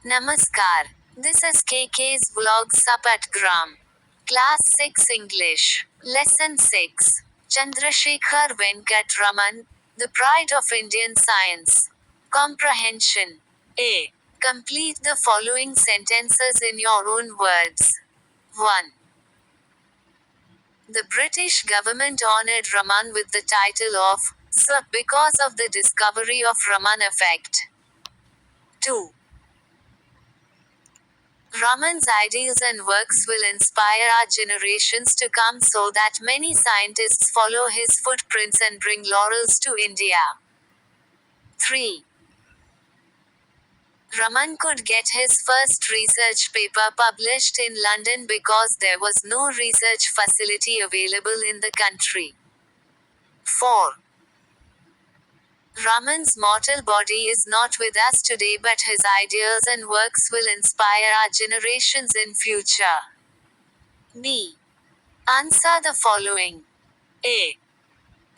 Namaskar. This is KK's vlog Sapatgram. Class 6 English. Lesson 6. Chandrasekhar Venkat Raman, the pride of Indian science. Comprehension. A. Complete the following sentences in your own words. 1. The British government honored Raman with the title of Sir because of the discovery of Raman effect. 2. Raman's ideals and works will inspire our generations to come so that many scientists follow his footprints and bring laurels to India. 3. Raman could get his first research paper published in London because there was no research facility available in the country. 4. Raman's mortal body is not with us today, but his ideas and works will inspire our generations in future. B. Answer the following. A.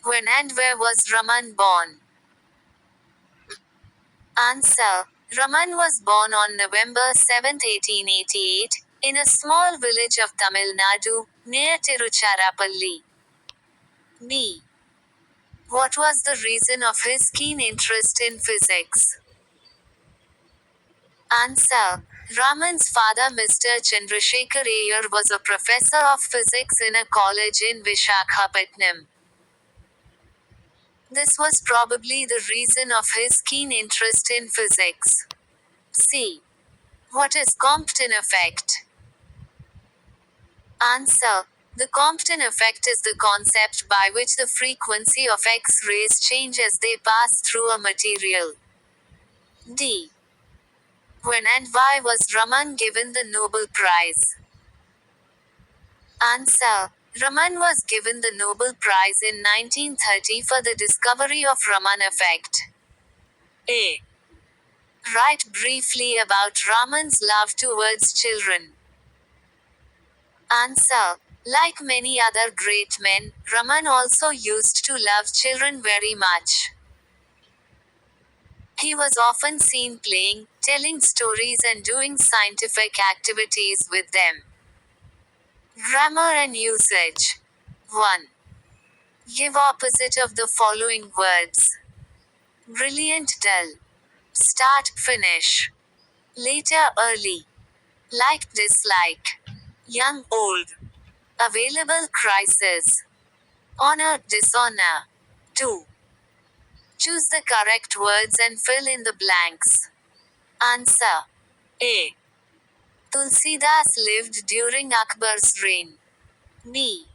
When and where was Raman born? Answer. Raman was born on November 7, 1888, in a small village of Tamil Nadu, near Tiruchirappalli. B. What was the reason of his keen interest in physics? Answer. Raman's father, Mr. Chandrasekhar Iyer, was a professor of physics in a college in Visakhapatnam. This was probably the reason of his keen interest in physics. C. What is Compton effect? Answer. The Compton effect is the concept by which the frequency of X-rays change as they pass through a material. D. When and why was Raman given the Nobel Prize? Answer. Raman was given the Nobel Prize in 1930 for the discovery of Raman effect. A. Write briefly about Raman's love towards children. Answer. Like many other great men, Raman also used to love children very much. He was often seen playing, telling stories and doing scientific activities with them. Grammar and usage. 1. Give opposite of the following words. Brilliant, dull. Start, finish. Later, early. Like, dislike. Young, old. Available, crisis. Honor, dishonor. 2. Choose the correct words and fill in the blanks. Answer. A. Tulsidas lived during Akbar's reign. B.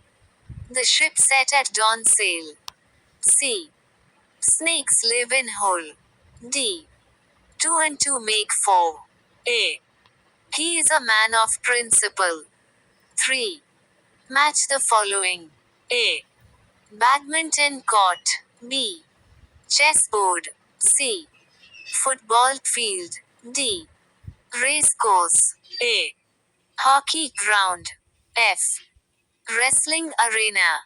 The ship set at dawn sail. C. Snakes live in hole. D. 2 and 2 make 4. A. He is a man of principle. 3. Match the following. A. Badminton court. B. Chessboard. C. Football field. D. Race course. A. Hockey ground. F. Wrestling arena.